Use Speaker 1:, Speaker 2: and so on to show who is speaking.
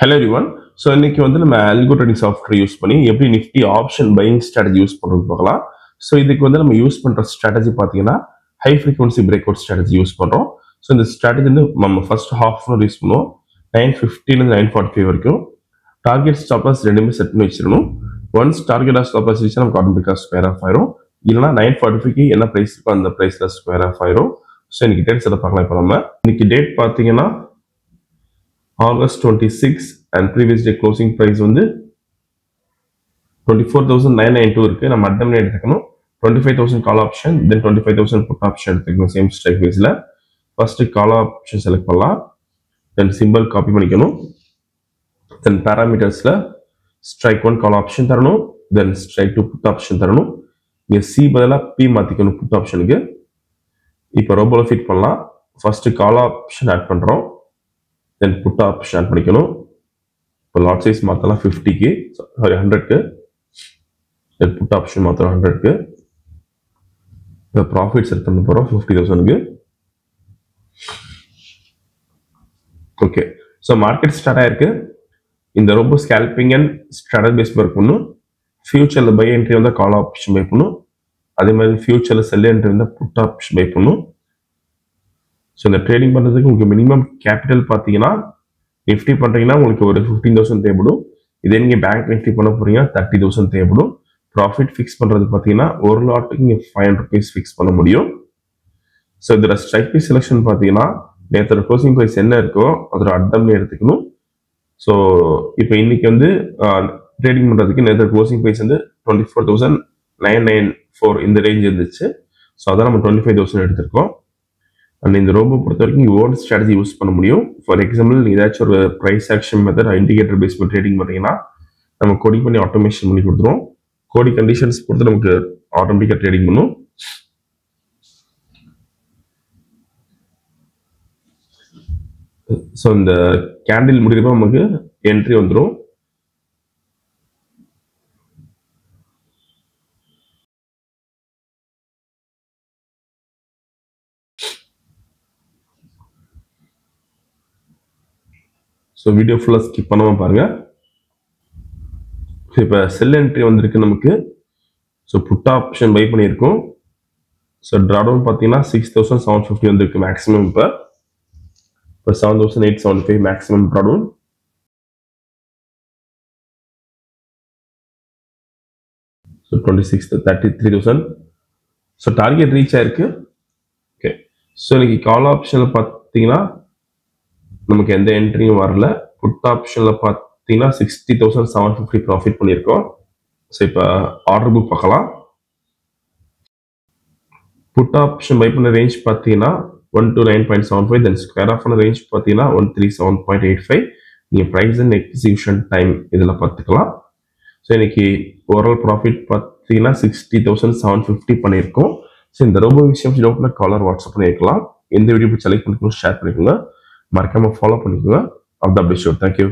Speaker 1: Hello everyone. So இன்னைக்கு வந்து நம்ம algo trading software யூஸ் பண்ணி எப்படி Nifty option buying strategy use பண்றது பார்க்கலாம். ஸோ இதுக்கு வந்து நம்ம யூஸ் பண்ற ஸ்ட்ராட்டஜி பார்த்தீங்கன்னா high frequency break out strategy use பண்றோம். ஸோ இந்த ஸ்ட்ராட்டஜி வந்து நம்ம ஃபர்ஸ்ட் ஹாஃப் அன் யூஸ் பண்ணுவோம். 9:50 9:45 வரைக்கும் டார்கெட் ஸ்டாப் லாஸ் ரெண்டுமே செட் பண்ணி வச்சிடணும். ஒன்ஸ் டார்கெட் ஸ்டாப் லாஸ் வச்சு நமக்கு ஆட்டோமேட்டிக்காக ஸ்கொயர் ஆஃப் ஆயிரும். இல்லைனா 9:45க்கு என்ன ப்ரைஸ் இருக்கோ அந்த ப்ரைஸ்ல ஸ்கொயர் ஆஃப் ஆயிரும். ஸோ இன்னைக்கு டேட் செட் பார்க்கலாம். இப்போ நம்ம இன்னைக்கு டேட் பார்த்தீங்கன்னா August 26 and previous day closing price வந்து 24,992 இருக்கு. நம்ம அட்டம் எடுத்துக்கணும். 25,000 கால் ஆப்ஷன், தென் 25,000 புட் ஆப்ஷன் எடுத்துக்கணும். சேம் ஸ்ட்ரைக் பேஸ்ல ஃபர்ஸ்ட் கால் ஆப்ஷன் செலக்ட் பண்ணலாம். தென் சிம்பிள் காப்பி பண்ணிக்கணும். தென் பேராமீட்டர்ஸ்ல ஸ்ட்ரைக் 1 கால் ஆப்ஷன் தரணும். தென் ஸ்ட்ரைக் 2 புட் ஆப்ஷன் தரணும். இங்க சி பதிலாக பி மாத்திக்கணும் புட் ஆப்ஷனுக்கு. இப்போ ரோபோல ஃபிட் பண்ணலாம். ஃபர்ஸ்ட் கால் ஆப்ஷன் ஆட் பண்றோம். தென் புட் ஆப்ஷன் ஆட் பண்ணிக்கணும். இப்போ லாட் சைஸ் மாற்றலாம் 50க்கு, சாரி 100க்கு. தென் புட் ஆப்ஷன் மாற்றலாம் 100க்கு. இப்போ ப்ராஃபிட் செட் பண்ண போகிறோம் 50,000க்கு. ஓகே, ஸோ மார்க்கெட் ஸ்டார்ட் ஆயிருக்கு. இந்த ரொம்ப scalping and strategy base work பண்ணும். ஃபியூச்சரில் பை என்ட்ரி வந்தால் கால் ஆப்ஷன் பை பண்ணும். அதே மாதிரி ஃபியூச்சரில் செல் என்ட்ரி வந்தால் புட் ஆப்ஷன் பை பண்ணும். ஸோ இந்த ட்ரேடிங் பண்ணுறதுக்கு உங்களுக்கு மினிமம் கேபிட்டல் பார்த்தீங்கன்னா நிஃப்டி பண்ணுறீங்கன்னா உங்களுக்கு ஒரு 15,000 தேவைப்படும். இதே நீங்கள் பேங்க் நிஃப்டி பண்ண போறீங்கன்னா 30,000 தேவைப்படும். ப்ராஃபிட் ஃபிக்ஸ் பண்ணுறது பார்த்தீங்கன்னா ஒரு லாட்டுக்கு நீங்கள் 500 rupees ஃபிக்ஸ் பண்ண முடியும். ஸோ இதில் ஸ்ட்ரைக் ப்ரைஸ் செலெக்ஷன் பார்த்தீங்கன்னா நேற்று க்ளோசிங் ப்ரைஸ் என்ன இருக்கோ அதோட அட்டம்னு எடுத்துக்கணும். ஸோ இப்போ இன்னைக்கு வந்து ட்ரேடிங் பண்ணுறதுக்கு நேற்று க்ளோசிங் ப்ரைஸ் வந்து 24,994 இந்த ரேஞ்ச் இருந்துச்சு. ஸோ அதான் நம்ம 25,000 எடுத்திருக்கோம். அண்ட் இந்த ரோபோ பொறுத்த வரைக்கும் ஓன் ஸ்ட்ராட்டஜி யூஸ் பண்ண முடியும். ஃபார் எக்ஸாம்பிள் ஏதாச்சும் ஒரு price action method indicator base பண்ணி ட்ரேடிங் பண்ணீங்கன்னா நம்ம கோடிங் பண்ணி ஆட்டோமேஷன் பண்ணி கொடுத்துருவோம். கோடி கண்டிஷன்ஸ் பொறுத்து நமக்கு ஆட்டோமேட்டிக்காக ட்ரேடிங் பண்ணும். ஸோ இந்த கேண்டில் முடிக்கிறப்ப நமக்கு என்ட்ரி வந்துடும். ஸோ வீடியோ ஃபுல்லாக ஸ்கிப் பண்ணாமல் பாருங்க. இப்போ செல் என்ட்ரி வந்திருக்கு நமக்கு. ஸோ புட் ஆப்ஷன் பை பண்ணியிருக்கோம். ஸோ ட்ராடவுன் பார்த்தீங்கன்னா 6,750 வந்திருக்கு மேக்ஸிமம். இப்போ 7,875 maximum drawdown. So 33,000. So target reach ஆயிருக்கு. ஓகே, ஸோ இன்னைக்கு கால் ஆப்ஷனில் பார்த்தீங்கன்னா நமக்கு எந்த என்ட்ரியும் வரல. புட் ஆப்ஷனில் பார்த்தீங்கன்னா 60,750 ப்ராஃபிட் பண்ணியிருக்கோம். ஸோ இப்போ ஆர்டர் புக் பார்க்கலாம். புட் ஆப்ஷன் பை பண்ண ரேஞ்ச் பார்த்தீங்கன்னா 129.75, தென் ஸ்கொயர் ஆஃப் ரேஞ்ச் பார்த்தீங்கன்னா 137.85. நீங்கள் ப்ரைஸ் அண்ட் எக்ஸிகியூஷன் டைம் இதில் பார்த்துக்கலாம். ஸோ இன்னைக்கு ஓவரால் ப்ராஃபிட் பார்த்தீங்கன்னா 60,750 பண்ணியிருக்கோம். ஸோ இந்த ரொம்ப விஷயம் டவுட்னா காலர் வாட்ஸ்அப் பண்ணியிருக்கலாம். எந்த வீடியோ செலக்ட் பண்ணிக்கணும் ஷேர் பண்ணிக்கோங்க. மறக்காம ஃபாலோ பண்ணிக்கோங்க. All the best. தேங்க்யூ.